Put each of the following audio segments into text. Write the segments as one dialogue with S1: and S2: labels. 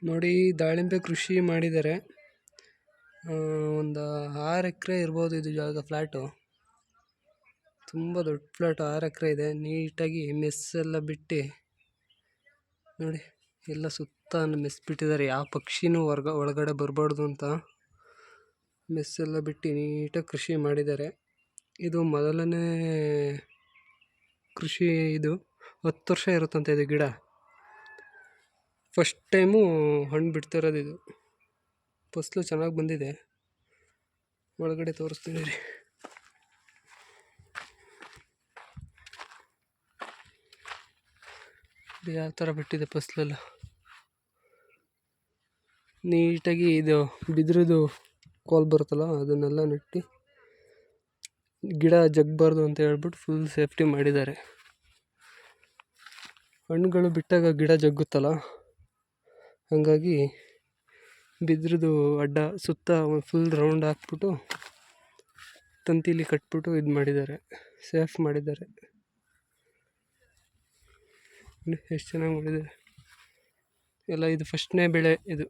S1: ನೋಡಿ ದಾಳಿಂಬೆ ಕೃಷಿ ಮಾಡಿದ್ದಾರೆ. ಒಂದು 6 ಎಕರೆ ಇರ್ಬೋದು ಇದು ಜಾಗ. ಫ್ಲ್ಯಾಟು ತುಂಬ ದೊಡ್ಡ ಫ್ಲ್ಯಾಟು, 6 ಎಕರೆ ಇದೆ. ನೀಟಾಗಿ ಮೆಸ್ಸೆಲ್ಲ ಬಿಟ್ಟು ನೋಡಿ, ಎಲ್ಲ ಸುತ್ತ ಮೆಸ್ ಬಿಟ್ಟಿದ್ದಾರೆ. ಯಾವ ಪಕ್ಷಿನೂ ಒಳಗಡೆ ಬರಬಾರ್ದು ಅಂತ ಮೆಸ್ಸೆಲ್ಲ ಬಿಟ್ಟು ನೀಟಾಗಿ ಕೃಷಿ ಮಾಡಿದ್ದಾರೆ. ಇದು ಮೊದಲನೇ ಕೃಷಿ. ಇದು 10 ವರ್ಷ ಇರುತ್ತಂತೆ ಇದು ಗಿಡ. ಫಸ್ಟ್ ಟೈಮು ಹಣ್ಣು ಬಿಡ್ತಿರೋದು ಇದು. ಫಸಲು ಚೆನ್ನಾಗಿ ಬಂದಿದೆ. ಒಳಗಡೆ ತೋರಿಸ್ತೀನಿ ರೀ. ಯಾವ ಥರ ಬಿಟ್ಟಿದೆ ಫಸಲೆಲ್ಲ. ನೀಟಾಗಿ ಇದು ಬಿದಿರುದು ಕೋಲ್ ಬರುತ್ತಲ್ಲ ಅದನ್ನೆಲ್ಲ ನೆಟ್ಟು ಗಿಡ ಜಗ್ಬಾರ್ದು ಅಂತ ಹೇಳ್ಬಿಟ್ಟು ಫುಲ್ ಸೇಫ್ಟಿ ಮಾಡಿದ್ದಾರೆ. ಹಣ್ಣುಗಳು ಬಿಟ್ಟಾಗ ಗಿಡ ಜಗ್ಗುತ್ತಲ್ಲ, ಹಾಗಾಗಿ ಬಿದ್ರದು ಅಡ್ಡ ಸುತ್ತ ಫುಲ್ ರೌಂಡ್ ಹಾಕ್ಬಿಟ್ಟು ತಂತಿಲಿ ಕಟ್ಬಿಟ್ಟು ಇದು ಮಾಡಿದ್ದಾರೆ, ಸೇಫ್ ಮಾಡಿದ್ದಾರೆ. ಎಷ್ಟು ಚೆನ್ನಾಗಿ ಮಾಡಿದ್ದಾರೆ ಎಲ್ಲ. ಇದು ಫಸ್ಟ್ನೇ ಬೆಳೆ, ಇದು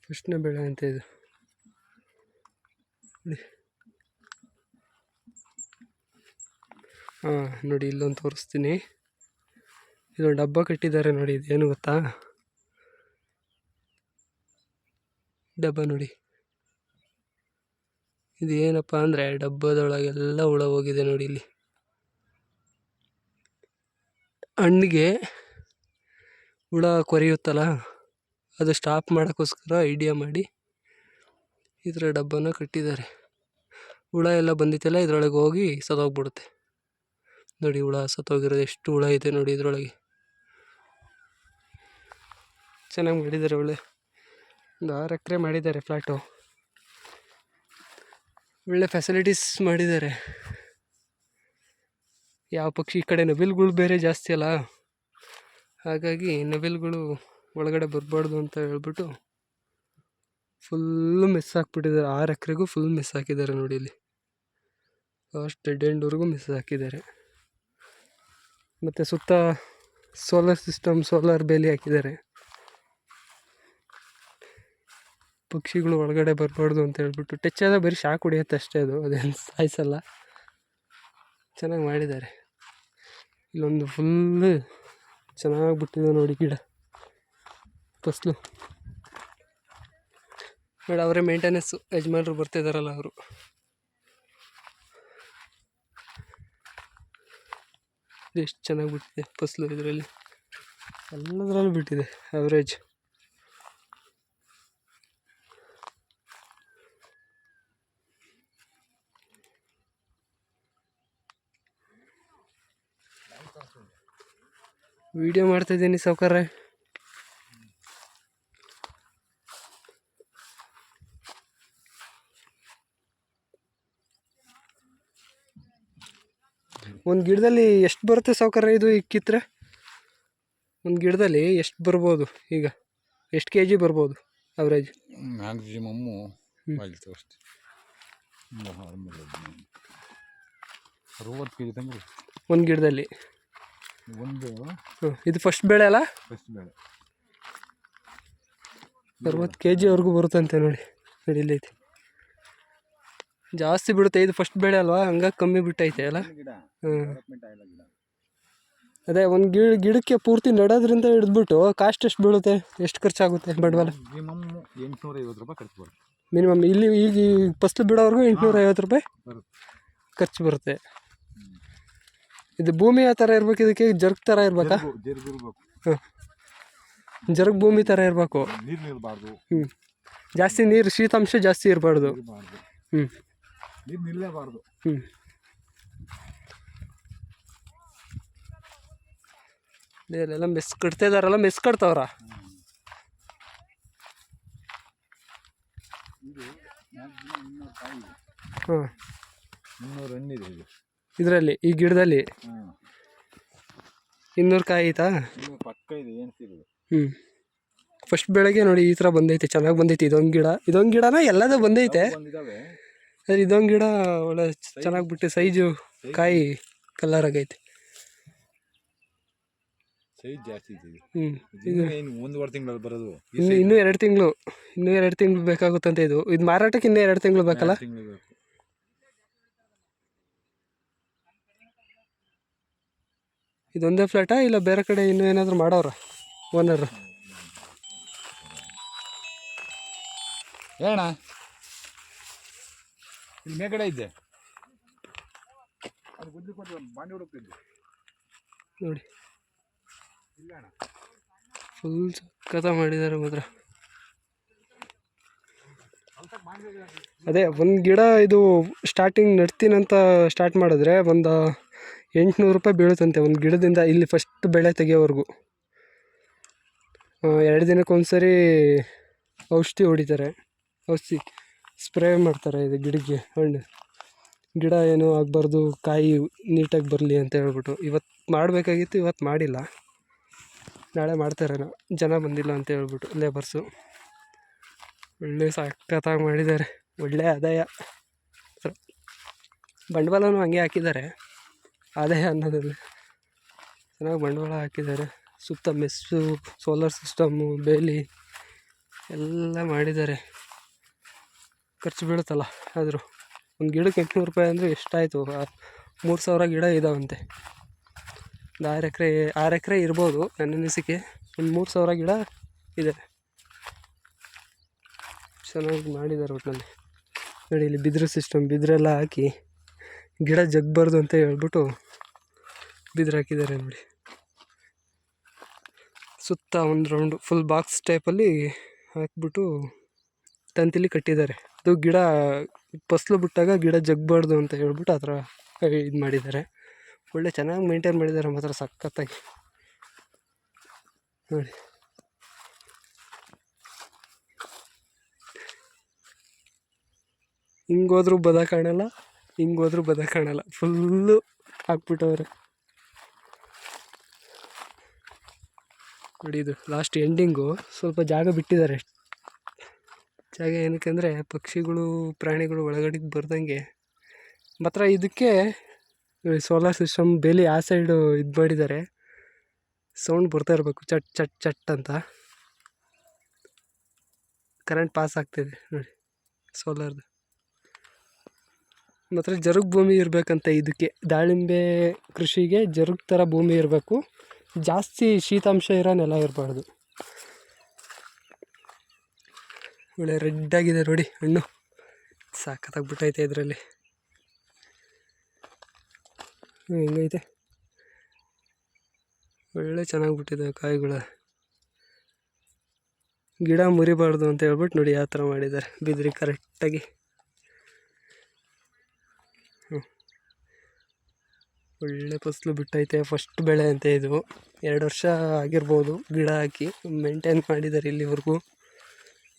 S1: ಫಸ್ಟ್ನೇ ಬೆಳೆ ಅಂತ ಇದು. ನೋಡಿ ಇಲ್ಲೊಂದು ತೋರಿಸ್ತೀನಿ. ಇದೊಂದು ಡಬ್ಬ ಕಟ್ಟಿದ್ದಾರೆ ನೋಡಿ. ಇದೇನು ಗೊತ್ತಾ ಡಬ್ಬ ನೋಡಿ. ಇದು ಏನಪ್ಪ ಅಂದರೆ ಡಬ್ಬದೊಳಗೆಲ್ಲ ಹುಳ ಹೋಗಿದೆ ನೋಡಿ. ಇಲ್ಲಿ ಹಣ್ಣಿಗೆ ಹುಳ ಕೊರೆಯುತ್ತಲ್ಲ, ಅದು ಸ್ಟಾಪ್ ಮಾಡೋಕ್ಕೋಸ್ಕರ ಐಡಿಯಾ ಮಾಡಿ ಈ ಥರ ಡಬ್ಬನ ಕಟ್ಟಿದ್ದಾರೆ. ಹುಳ ಎಲ್ಲ ಬಂದಿತ್ತಲ್ಲ ಇದರೊಳಗೆ ಹೋಗಿ ಸತ್ತೋಗ್ಬಿಡುತ್ತೆ ನೋಡಿ. ಹುಳ ಸತ್ತೋಗಿರೋದು ಎಷ್ಟು ಹುಳ ಇದೆ ನೋಡಿ ಇದರೊಳಗೆ. ಚೆನ್ನಾಗಿ ಮಾಡಿದ್ದಾರೆ. ಒಳ್ಳೆ ಒಂದು 6 ಎಕರೆ ಮಾಡಿದ್ದಾರೆ ಫ್ಲ್ಯಾಟು. ಒಳ್ಳೆ ಫೆಸಿಲಿಟೀಸ್ ಮಾಡಿದ್ದಾರೆ. ಯಾವ ಪಕ್ಷಿ, ಈ ಕಡೆ ನವಿಲುಗಳು ಬೇರೆ ಜಾಸ್ತಿ ಅಲ್ಲ, ಹಾಗಾಗಿ ನವಿಲುಗಳು ಒಳಗಡೆ ಬರಬಾರ್ದು ಅಂತ ಹೇಳ್ಬಿಟ್ಟು ಫುಲ್ಲು ಮೆಸ್ ಹಾಕ್ಬಿಟ್ಟಿದ್ದಾರೆ. 6 ಎಕರೆಗೂ ಫುಲ್ ಮೆಸ್ ಹಾಕಿದ್ದಾರೆ ನೋಡಿ. ಇಲ್ಲಿ ಲಾಸ್ಟ್ ಡೆಡ್ ಎಂಡ್ವರೆಗೂ ಮೆಸ್ ಹಾಕಿದ್ದಾರೆ. ಮತ್ತು ಸುತ್ತ ಸೋಲಾರ್ ಸಿಸ್ಟಮ್, ಸೋಲಾರ್ ಬೇಲಿ ಹಾಕಿದ್ದಾರೆ. ಪಕ್ಷಿಗಳು ಒಳಗಡೆ ಬರಬಾರ್ದು ಅಂತ ಹೇಳ್ಬಿಟ್ಟು. ಟಚ್ ಆದ ಬರೀ ಶಾಕ್ ಹೊಡಿಯುತ್ತೆ ಅಷ್ಟೇ, ಅದೇನು ಸಾಯಿಸಲ್ಲ. ಚೆನ್ನಾಗಿ ಮಾಡಿದ್ದಾರೆ. ಇಲ್ಲೊಂದು ಫುಲ್ಲು ಚೆನ್ನಾಗಿ ಬಿಟ್ಟಿದೆ ನೋಡಿ ಗಿಡ ಫಸಲು. ನೋಡಿ ಅವರೇ ಮೇಂಟೆನೆನ್ಸು, ಯಜಮಾನರು ಬರ್ತಿದ್ದಾರಲ್ಲ ಅವರು. ಎಷ್ಟು ಚೆನ್ನಾಗಿ ಬಿಟ್ಟಿದೆ ಫಸಲು. ಇದರಲ್ಲಿ ಎಲ್ಲದರಲ್ಲೂ ಬಿಟ್ಟಿದೆ ಅವರೇಜ್. ವಿಡಿಯೋ ಮಾಡ್ತಾಯಿದ್ದೀನಿ ಸಾವ್ಕಾರ್ರೆ. ಒಂದು ಗಿಡದಲ್ಲಿ ಎಷ್ಟು ಬರುತ್ತೆ ಸಾವ್ಕಾರ್ರೆ ಇದು ಈಗ ಕಿತ್ತರೆ? ಒಂದು ಗಿಡದಲ್ಲಿ ಎಷ್ಟು ಬರ್ಬೋದು ಈಗ? ಎಷ್ಟು ಕೆ ಜಿ ಬರ್ಬೋದು ಅವರೇಜ್?
S2: ಮ್ಯಾಕ್ಸಿಮಮ್ಮು 60 kg ತನಕ
S1: ಒಂದು ಗಿಡದಲ್ಲಿ. ಇದು ಫಸ್ಟ್ ಬೆಳೆ ಅಲ್ಲ?
S2: ಫಸ್ಟ್ ಬೆಳೆ
S1: 60 kg ವರೆಗೂ ಬರುತ್ತಂತೆ ನೋಡಿ. ಇಲ್ಲೈತೆ ಜಾಸ್ತಿ ಬಿಡುತ್ತೆ. ಇದು ಫಸ್ಟ್ ಬೆಳೆ ಅಲ್ವಾ, ಹಂಗಾಗಿ ಕಮ್ಮಿ ಬಿಟ್ಟೈತೆ ಅಲ್ಲ. ಅದೇ ಒಂದು ಗಿಡಕ್ಕೆ ಪೂರ್ತಿ ನೆಡೋದ್ರಿಂದ ಹಿಡಿದ್ಬಿಟ್ಟು ಕಾಸ್ಟ್ ಎಷ್ಟು ಬೀಳುತ್ತೆ, ಎಷ್ಟು ಖರ್ಚಾಗುತ್ತೆ ಬಂಡವಾಳ?
S2: ಮಿನಿಮಮ್ 850 ರೂಪಾಯಿ ಖರ್ಚು ಬರುತ್ತೆ.
S1: ಮಿನಿಮಮ್ ಇಲ್ಲಿ ಈಗ ಫಸ್ಲು ಬಿಡೋವರೆಗೂ 850 ರೂಪಾಯಿ ಖರ್ಚು ಬರುತ್ತೆ. ಇದು ಭೂಮಿ ಆ ಥರ ಇರ್ಬೇಕು, ಇದಕ್ಕೆ ಜರ್ಗ್ ಥರ ಇರ್ಬೇಕಾ? ಜರ್ಗ್ ಭೂಮಿ ಥರ ಇರಬೇಕು. ಜಾಸ್ತಿ ನೀರು, ಶೀತಾಂಶ ಜಾಸ್ತಿ ಇರಬಾರ್ದು.
S2: ನೀರು ನಿಲ್ಲಬಾರ್ದು.
S1: ಇಲ್ಲೆಲ್ಲ ಮೆಸ್ ಕಟ್ತಾ ಇದಾರಲ್ಲ, ಮೆಸ್ ಕಟ್ತವ್ರ. ಹಾಂ,
S2: 200 ಹಣ್ಣಿದೆ
S1: ಇದರಲ್ಲಿ, ಈ ಗಿಡದಲ್ಲಿ 200 ಕಾಯಿ ಆಯ್ತಾ?
S2: ಪಕ್ಕ ಇದೆ, ಏನು ಸಿಗೋದು.
S1: ಫಸ್ಟ್ ಬೆಳಗ್ಗೆ ನೋಡಿ ಈ ಥರ ಬಂದೈತೆ, ಚೆನ್ನಾಗಿ ಬಂದೈತೆ. ಇದೊಂದು ಗಿಡನ ಎಲ್ಲದೂ ಬಂದೈತೆ. ಅದೇ ಇದೊಂದು ಗಿಡ ಒಳ್ಳೆ ಚೆನ್ನಾಗಿ ಬಿಟ್ಟು ಸೈಜು ಕಾಯಿ ಕಲರ್ ಆಗೈತೆ.
S2: ಸೈಜ್ ಜಾಸ್ತಿ ಇದೆ ಇದು.
S1: ಹ್ಞೂ
S2: ಇದು ಏನು 1.5 ತಿಂಗಳಲ್ಲಿ ಬರೋದು ಈ
S1: ಇನ್ನೂ 2 ತಿಂಗಳು ಇನ್ನೂ 2 ತಿಂಗಳು ಬೇಕಾಗುತ್ತಂತೆ ಇದು ಮಾರಾಟಕ್ಕೆ ಇನ್ನೂ 2 ತಿಂಗಳು ಬೇಕಲ್ಲ.
S2: ತಿಂಗಳು ಬೇಕು.
S1: ಇದೊಂದೇ ಫ್ಲಾಟಾ ಇಲ್ಲ ಬೇರೆ ಕಡೆ ಇನ್ನೂ ಏನಾದರೂ ಮಾಡೋರ ಓನರು?
S2: ಏಣ ಇಲ್ಲಿ ಮೇಕಡೆ ಇದ್ದೆ ಅದು ಗುದ್ಲಿ ಕೊಟ್ಟು ಬಾಂಡಿ ಹುಡುಕ್ತಿದ್ದೆ
S1: ನೋಡಿ,
S2: ಇಲ್ಲ ಅಣ್ಣ.
S1: ಫುಲ್ ಸಖತ್ತ ಮಾಡಿದ್ದಾರೆ ಮಾತ್ರ. ಅದೇ ಒಂದು ಗಿಡ ಇದು ಸ್ಟಾರ್ಟಿಂಗ್ ನೆಡ್ತೀನಂತ ಸ್ಟಾರ್ಟ್ ಮಾಡಿದ್ರೆ ಒಂದು 800 ರೂಪಾಯಿ ಬೀಳುತ್ತಂತೆ ಒಂದು ಗಿಡದಿಂದ, ಇಲ್ಲಿ ಫಸ್ಟ್ ಬೆಳೆ ತೆಗೆಯೋವರೆಗೂ. 2 ದಿನಕ್ಕೊಂದ್ಸರಿ ಔಷಧಿ ಹೊಡಿತಾರೆ, ಔಷಧಿ ಸ್ಪ್ರೇ ಮಾಡ್ತಾರೆ ಇದು ಗಿಡಕ್ಕೆ. ಹಣ್ಣು ಗಿಡ ಏನೂ ಆಗಬಾರ್ದು, ಕಾಯಿ ನೀಟಾಗಿ ಬರಲಿ ಅಂತ ಹೇಳ್ಬಿಟ್ಟು. ಇವತ್ತು ಮಾಡಬೇಕಾಗಿತ್ತು, ಇವತ್ತು ಮಾಡಿಲ್ಲ, ನಾಳೆ ಮಾಡ್ತಾರೇನೋ, ಜನ ಬಂದಿಲ್ಲ ಅಂತ ಹೇಳ್ಬಿಟ್ಟು ಲೇಬರ್ಸು. ಒಳ್ಳೆ ಸಖತ್ತಾಗಿ ಮಾಡಿದ್ದಾರೆ, ಒಳ್ಳೆ ಆದಾಯ. ಬಂಡವಾಳನೂ ಹಂಗೆ ಹಾಕಿದ್ದಾರೆ, ಆದಾಯ ಅನ್ನೋದ್ರಲ್ಲಿ ಚೆನ್ನಾಗಿ ಬಂಡವಾಳ ಹಾಕಿದ್ದಾರೆ. ಸುತ್ತ ಮೆಸ್ಸು, ಸೋಲಾರ್ ಸಿಸ್ಟಮ್ಮು, ಬೇಲಿ ಎಲ್ಲ ಮಾಡಿದ್ದಾರೆ. ಖರ್ಚು ಬೀಳುತ್ತಲ್ಲ ಆದರೂ ಒಂದು ಗಿಡಕ್ಕೆ 800 ರೂಪಾಯಿ ಅಂದರೆ ಎಷ್ಟಾಯಿತು? 3000 ಗಿಡ ಇದ್ದಾವಂತೆ. ಒಂದು 6 ಎಕರೆ ಇರ್ಬೋದು ನನ್ನ ಅನಿಸಿಕೆ. ಒಂದು 3000 ಗಿಡ ಇದೆ. ಚೆನ್ನಾಗಿ ಮಾಡಿದ್ದಾರೆ ಒಟ್ಟಿನಲ್ಲಿ. ನೋಡಿ ಇಲ್ಲಿ ಬಿದಿರು ಸಿಸ್ಟಮ್, ಬಿದಿರೆಲ್ಲ ಹಾಕಿ ಗಿಡ ಜಗ್ಬಾರ್ದು ಅಂತ ಹೇಳ್ಬಿಟ್ಟು ಬಿದಿರು ಹಾಕಿದ್ದಾರೆ ನೋಡಿ. ಸುತ್ತ ಒಂದು ರೌಂಡು ಫುಲ್ ಬಾಕ್ಸ್ ಟೈಪಲ್ಲಿ ಹಾಕ್ಬಿಟ್ಟು ತಂತಿಲಿ ಕಟ್ಟಿದ್ದಾರೆ. ಅದು ಗಿಡ ಫಸಲು ಬಿಟ್ಟಾಗ ಗಿಡ ಜಗ್ಬಾರ್ದು ಅಂತ ಹೇಳ್ಬಿಟ್ಟು ಆ ಥರ ಇದು ಮಾಡಿದ್ದಾರೆ. ಒಳ್ಳೆ ಚೆನ್ನಾಗಿ ಮೇಂಟೈನ್ ಮಾಡಿದ್ದಾರೆ ಮಾತ್ರ, ಸಖತ್ತಾಗಿ ನೋಡಿ. ಹಿಂಗೋದ್ರೂ ಬದ ಕಾಣಲ್ಲ, ಹಿಂಗೋದ್ರೂ ಬದ ಕಾಣಲ್ಲ, ಫುಲ್ಲು ಹಾಕ್ಬಿಟ್ಟವ್ರೆ ನೋಡಿ. ಇದು ಲಾಸ್ಟ್ ಎಂಡಿಂಗು ಸ್ವಲ್ಪ ಜಾಗ ಬಿಟ್ಟಿದ್ದಾರೆ. ಜಾಗ ಏನಕ್ಕೆ ಅಂದರೆ ಪಕ್ಷಿಗಳು, ಪ್ರಾಣಿಗಳು ಒಳಗಡೆ ಬರ್ದಂಗೆ ಮಾತ್ರ. ಇದಕ್ಕೆ ಸೋಲಾರ್ ಸಿಸ್ಟಮ್ ಬೇಲಿ ಆ ಸೈಡು ಇದು ಮಾಡಿದ್ದಾರೆ. ಸೌಂಡ್ ಬರ್ತಾ ಇರಬೇಕು, ಚಟ್ ಚಟ್ ಚಟ್ ಅಂತ ಕರೆಂಟ್ ಪಾಸ್ ಆಗ್ತಿದೆ ನೋಡಿ ಸೋಲಾರ್ದು. ಮಾತ್ರ ಜರುಗ್ ಭೂಮಿ ಇರಬೇಕಂತ ಇದಕ್ಕೆ. ದಾಳಿಂಬೆ ಕೃಷಿಗೆ ಜರುಗ್ ಥರ ಭೂಮಿ ಇರಬೇಕು, ಜಾಸ್ತಿ ಶೀತಾಂಶ ಇರೋ ನೆಲ ಇರಬಾರ್ದು. ಒಳ್ಳೆ ರೆಡ್ಡಾಗಿದೆ ನೋಡಿ ಹಣ್ಣು, ಸಾಕತ್ತಾಗ್ಬಿಟ್ಟೈತೆ ಇದರಲ್ಲಿ. ಹೆಂಗೈತೆ, ಒಳ್ಳೆ ಚೆನ್ನಾಗಿ ಬಿಟ್ಟಿದೆ ಕಾಯಿಗಳು. ಗಿಡ ಮುರಿಬಾರ್ದು ಅಂತ ಹೇಳ್ಬಿಟ್ಟು ನೋಡಿ ಯಾವ ಥರ ಮಾಡಿದ್ದಾರೆ, ಬಿದ್ರಿ ಕರೆಕ್ಟಾಗಿ. ಒಳ್ಳೆ ಫಸಲು ಬಿಟ್ಟೈತೆ, ಫಸ್ಟ್ ಬೆಳೆ ಅಂತೆ ಇದು. 2 ವರ್ಷ ಆಗಿರ್ಬೋದು ಗಿಡ ಹಾಕಿ, ಮೇಂಟೈನ್ ಮಾಡಿದ್ದಾರೆ ಇಲ್ಲಿವರೆಗೂ.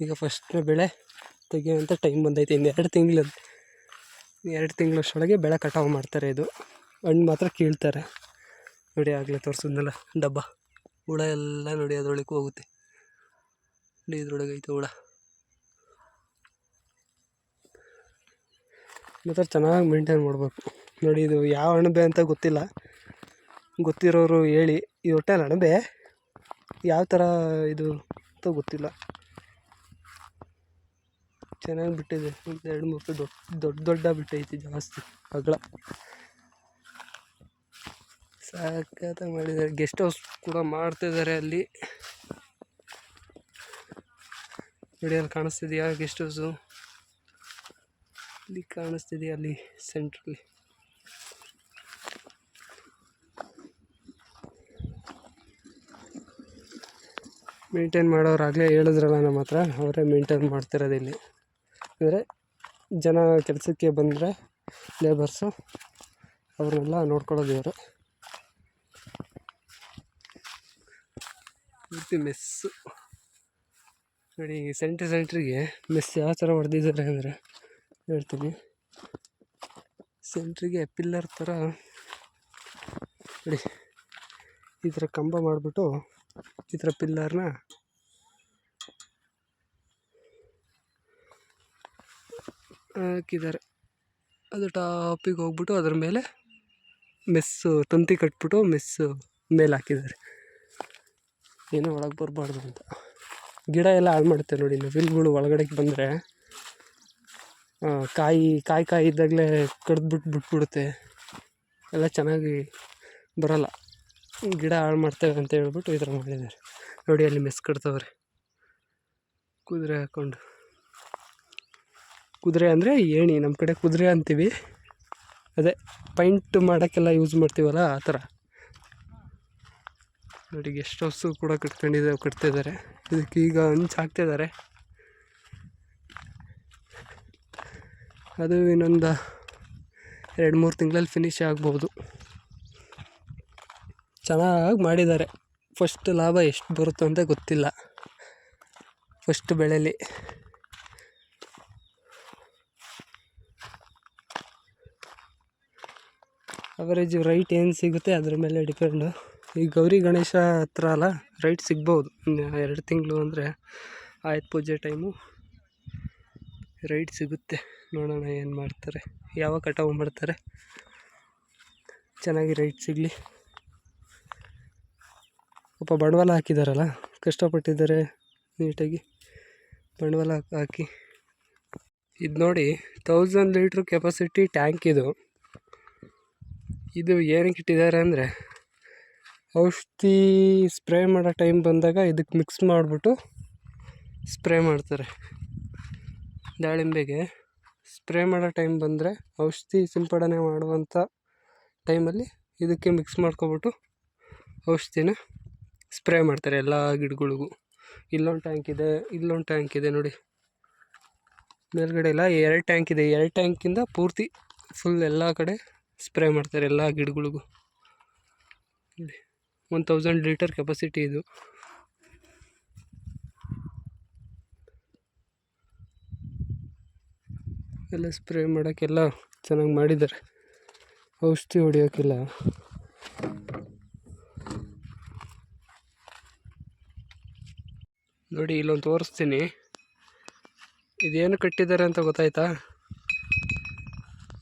S1: ಈಗ ಫಸ್ಟ್ನೇ ಬೆಳೆ ತೆಗೆಯುವಂಥ ಟೈಮ್ ಬಂದೈತೆ. ಇನ್ನು 2 ತಿಂಗಳು, 2 ತಿಂಗಳಷ್ಟೊಳಗೆ ಬೆಳೆ ಕಟಾವು ಮಾಡ್ತಾರೆ. ಇದು ಹಣ್ಣು ಮಾತ್ರ ಕೀಳ್ತಾರೆ ನೋಡಿ. ಆಗಲೇ ತೋರಿಸಿದ್ನಲ್ಲ ಡಬ್ಬ, ಹುಳ ಎಲ್ಲ ನೋಡಿ ಅದರೊಳಗೆ ಹೋಗುತ್ತೆ ನೋಡಿ. ಇದ್ರೊಳಗೆ ಐತೆ ಹುಳ. ಮಾತ್ರ ಚೆನ್ನಾಗಿ ಮೇಂಟೈನ್ ಮಾಡಬೇಕು ನೋಡಿ. ಇದು ಯಾವ ಅಣಬೆ ಅಂತ ಗೊತ್ತಿಲ್ಲ, ಗೊತ್ತಿರೋರು ಹೇಳಿ. ಈ ಹೊಟ್ಟೆಲಿ ಅಣಬೆ ಯಾವ ಥರ ಇದು ಅಂತ ಗೊತ್ತಿಲ್ಲ. ಚೆನ್ನಾಗಿ ಬಿಟ್ಟಿದೆ, 2-3 ದೊಡ್ಡ ಬಿಟ್ಟೈತಿ, ಜಾಸ್ತಿ ಅಗಲ. ಸಾಕಾಗಿ ಮಾಡಿದ್ದಾರೆ. ಗೆಸ್ಟ್ ಹೌಸ್ ಕೂಡ ಮಾಡ್ತಿದ್ದಾರೆ ಅಲ್ಲಿ ನೋಡಿ. ಅಲ್ಲಿ ಕಾಣಿಸ್ತಿದೆಯಾ ಗೆಸ್ಟ್ ಹೌಸು? ಇಲ್ಲಿ ಕಾಣಿಸ್ತಿದೆಯಾ? ಅಲ್ಲಿ ಸೆಂಟ್ರಲ್ಲಿ ಮೇಂಟೈನ್ ಮಾಡೋರಾಗಲೇ ಹೇಳಿದ್ರಲ್ಲ ನಮ್ಮ ಹತ್ರ, ಅವರೇ ಮೇಂಟೈನ್ ಮಾಡ್ತಿರೋದು ಇಲ್ಲಿ. ಅಂದರೆ ಜನ ಕೆಲಸಕ್ಕೆ ಬಂದರೆ ಲೇಬರ್ಸು ಅವ್ರನ್ನೆಲ್ಲ ನೋಡ್ಕೊಳ್ಳೋದು ಇವರು. ಮತ್ತು ಮೆಸ್ಸು ನೋಡಿ, ಸೆಂಟ್ರಿಗೆ ಮೆಸ್ ಯಾವ ಥರ ಹೊಡೆದಿದ್ದಾರೆ ಅಂದರೆ ಹೇಳ್ತೀನಿ. ಸೆಂಟ್ರಿಗೆ ಪಿಲ್ಲರ್ ಥರ ನೋಡಿ, ಈ ಥರ ಕಂಬ ಮಾಡಿಬಿಟ್ಟು ಈ ಥರ ಪಿಲ್ಲರ್ನ ಹಾಕಿದ್ದಾರೆ. ಅದು ಟಾಪಿಗೆ ಹೋಗ್ಬಿಟ್ಟು ಅದ್ರ ಮೇಲೆ ಮೆಸ್ಸು ತಂತಿ ಕಟ್ಬಿಟ್ಟು ಮೆಸ್ಸು ಮೇಲೆ ಹಾಕಿದ್ದಾರೆ. ಏನೂ ಒಳಗೆ ಬರಬಾರ್ದು ಅಂತ. ಗಿಡ ಎಲ್ಲ ಹಾಳು ಮಾಡುತ್ತೆ ನೋಡಿ. ನವಿಲುಗಳು ಒಳಗಡೆ ಬಂದರೆ ಕಾಯಿ ಇದ್ದಾಗಲೇ ಬಿಟ್ಬಿಡುತ್ತೆ. ಎಲ್ಲ ಚೆನ್ನಾಗಿ ಬರಲ್ಲ, ಗಿಡ ಹಾಳು ಮಾಡ್ತೇವೆ ಅಂತ ಹೇಳ್ಬಿಟ್ಟು ಈ ಥರ ಮಾಡಿದ್ದಾರೆ ನೋಡಿ. ಅಲ್ಲಿ ಮೆಸ್ ಕಟ್ತವ್ರೆ ಕುದುರೆ ಹಾಕ್ಕೊಂಡು. ಕುದುರೆ ಅಂದರೆ ಏಣಿ, ನಮ್ಮ ಕಡೆ ಕುದುರೆ ಅಂತೀವಿ. ಅದೇ ಪೈಂಟ್ ಮಾಡೋಕ್ಕೆಲ್ಲ ಯೂಸ್ ಮಾಡ್ತೀವಲ್ಲ ಆ ಥರ ನೋಡಿ. ಗೆಸ್ಟ್ ಹೌಸು ಕೂಡ ಕಟ್ತಿದ್ದಾರೆ. ಇದಕ್ಕೆ ಈಗ ಹಂಚು ಹಾಕ್ತಿದ್ದಾರೆ. ಅದು ಇನ್ನೊಂದು 2-3 ತಿಂಗಳಲ್ಲಿ ಫಿನಿಶ್ ಆಗ್ಬೋದು. ಚೆನ್ನಾಗಿ ಮಾಡಿದ್ದಾರೆ. ಫಸ್ಟ್ ಲಾಭ ಎಷ್ಟು ಬರುತ್ತೋ ಅಂತ ಗೊತ್ತಿಲ್ಲ. ಫಸ್ಟ್ ಬೆಳೆಯಲ್ಲಿ ಅವರೇಜ್ ರೈಟ್ ಏನು ಸಿಗುತ್ತೆ ಅದ್ರ ಮೇಲೆ ಡಿಪೆಂಡು. ಈ ಗೌರಿ ಗಣೇಶ ಹತ್ರ ಅಲ್ಲ, ರೈಟ್ ಸಿಗ್ಬೋದು. ಇನ್ನು 2 ತಿಂಗಳು ಅಂದರೆ ಆಯುಧ ಪೂಜೆ ಟೈಮು ರೈಟ್ ಸಿಗುತ್ತೆ. ನೋಡೋಣ ಏನು ಮಾಡ್ತಾರೆ, ಯಾವಾಗ ಕಟಾವು ಮಾಡ್ತಾರೆ. ಚೆನ್ನಾಗಿ ರೈಟ್ ಸಿಗಲಿ. ಪಾಪ ಬಂಡವಾಳ ಹಾಕಿದಾರಲ್ಲ, ಕಷ್ಟಪಟ್ಟಿದ್ದಾರೆ ನೀಟಾಗಿ ಬಂಡವಾಳ ಹಾಕಿ. ಇದು ನೋಡಿ 1000 ಲೀಟ್ರ್ ಕೆಪಾಸಿಟಿ ಟ್ಯಾಂಕ್ ಇದು ಏನಕ್ಕೆ ಇಟ್ಟಿದ್ದಾರೆ ಅಂದರೆ ಔಷಧಿ ಸ್ಪ್ರೇ ಮಾಡೋ ಟೈಮ್ ಬಂದಾಗ ಇದಕ್ಕೆ ಮಿಕ್ಸ್ ಮಾಡಿಬಿಟ್ಟು ಸ್ಪ್ರೇ ಮಾಡ್ತಾರೆ. ದಾಳಿಂಬೆಗೆ ಸ್ಪ್ರೇ ಮಾಡೋ ಟೈಮ್ ಬಂದರೆ, ಔಷಧಿ ಸಿಂಪಡಣೆ ಮಾಡುವಂಥ ಟೈಮಲ್ಲಿ ಇದಕ್ಕೆ ಮಿಕ್ಸ್ ಮಾಡ್ಕೊಬಿಟ್ಟು ಔಷಧಿನ ಸ್ಪ್ರೇ ಮಾಡ್ತಾರೆ ಎಲ್ಲ ಗಿಡಗಳಿಗೂ. ಇಲ್ಲೊಂದು ಟ್ಯಾಂಕ್ ಇದೆ ನೋಡಿ, ಮೇಲ್ಗಡೆ ಎಲ್ಲ 2 ಟ್ಯಾಂಕ್ ಇದೆ. 2 ಟ್ಯಾಂಕಿಂದ ಪೂರ್ತಿ ಫುಲ್ ಎಲ್ಲ ಕಡೆ ಸ್ಪ್ರೇ ಮಾಡ್ತಾರೆ ಎಲ್ಲ ಗಿಡಗಳಿಗೂ. 1000 ಲೀಟರ್ ಕೆಪಾಸಿಟಿ ಇದು. ಎಲ್ಲ ಸ್ಪ್ರೇ ಮಾಡೋಕ್ಕೆಲ್ಲ ಚೆನ್ನಾಗಿ ಮಾಡಿದ್ದಾರೆ, ಔಷಧಿ ಹೊಡಿಯೋಕ್ಕೆಲ್ಲ. ನೋಡಿ ಇಲ್ಲೊಂದು ತೋರಿಸ್ತೀನಿ. ಇದೇನು ಕಟ್ಟಿದ್ದಾರೆ ಅಂತ ಗೊತ್ತಾಯ್ತಾ?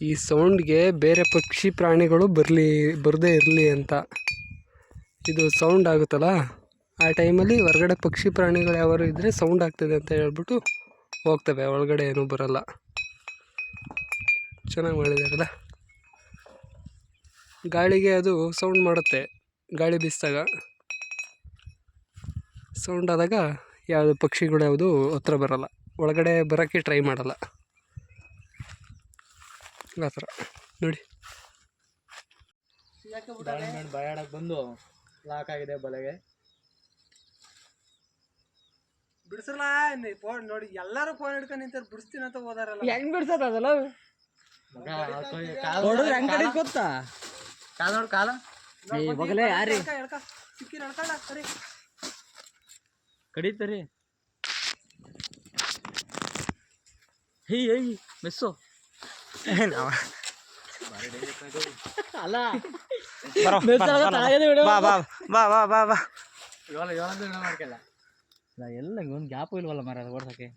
S1: ಈ ಸೌಂಡ್ಗೆ ಬೇರೆ ಪಕ್ಷಿ ಪ್ರಾಣಿಗಳು ಬರದೇ ಇರಲಿ ಅಂತ. ಇದು ಸೌಂಡ್ ಆಗುತ್ತಲ್ಲ, ಆ ಟೈಮಲ್ಲಿ ಹೊರಗಡೆ ಪಕ್ಷಿ ಪ್ರಾಣಿಗಳು ಯಾರು ಇದ್ದರೆ ಸೌಂಡ್ ಆಗ್ತದೆ ಅಂತ ಹೇಳ್ಬಿಟ್ಟು ಹೋಗ್ತವೆ, ಒಳಗಡೆ ಏನೂ ಬರಲ್ಲ. ಚೆನ್ನಾಗಿ ಮಾಡಿದಾರಲ್ಲ. ಗಾಳಿಗೆ ಅದು ಸೌಂಡ್ ಮಾಡುತ್ತೆ, ಗಾಳಿ ಬೀಸಿದಾಗ ಸೌಂಡ್ ಆದಾಗ ಯಾವುದು ಪಕ್ಷಿಗಳು ಯಾವುದು ಹತ್ರ ಬರಲ್ಲ, ಒಳಗಡೆ ಬರೋಕ್ಕೆ ಟ್ರೈ ಮಾಡಲ್ಲ. ಆ ಥರ ನೋಡಿ.
S3: ಬಾಯಾಡಕ್ಕೆ ಬಂದು ಲಾಕ್ ಆಗಿದೆ ಬಲೆಗೆ.
S1: ಬಿಡಿಸಲ್ಲ ಫೋನ್ ನೋಡಿ, ಎಲ್ಲರೂ ಫೋನ್ ಹಿಡ್ಕೊಂಡು ನಿಂತಾರೆ. ಬಿಡಿಸ್ತೀನಿ ಅಂತ ಹೋದಾರಲ್ಲ,
S3: ಹೆಂಗ್ ಬಿಡ್ಸೋದಲ್ಲ ಗೊತ್ತಾ? ಕಾಲ ನೋಡ್ ಕಾಲ ಯಾರಿ ಕಡಿತರಿ ಮೆಸ್ಸು ಅಲ್ಲ ಎಲ್ಲ ಒಂದು ಗ್ಯಾಪ್ ಇಲ್ವಲ್ಲ ಮರ ಅದು ಓಡ್ಸಕ್ಕೆ.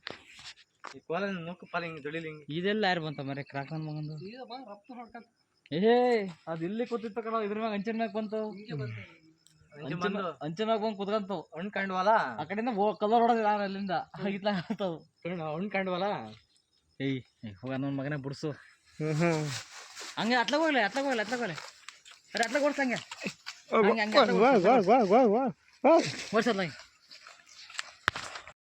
S3: ಇದೆಲ್ಲ ಯಾರು ಬಂತ ಮರ ಕ್ರಾಕ್ನನ್ ಮಗಂದು? ಅದು ಇಲ್ಲಿ ಕೂತಿತ್ತು ಕಣ, ಇದ್ರ ಮ್ಯಾಗ ಅಂಚಿನ ಮ್ಯಾಗ ಬಂತು. ಅಂಚಿನ ಮ್ಯಾಗ ಬಂದು ಕುತ್ಕಂತು. ಹಣ್ಣು ಕಂಡ್ವಲ್ಲ ಆ ಕಡೆಯಿಂದ ಕಲರ್ ಹೊಡೋದಿಲ್ಲ ಅಲ್ಲಿಂದ ಇತ್ಲ ಹಣ್ಣು ಕಂಡ್ವಲ್ಲ. ಹೋಗ ನನ್ನ ಮಗನೇ ಬಿಡ್ಸು. ಹಂಗೆ ಅತ್ಲಾಗ ಹೋಗ್ಲಿ ಅರೆ ಅತ್ಲಾಗ ಓಡ್ಸಂಗೆ ಓಡ್ಸಲ್ಲ.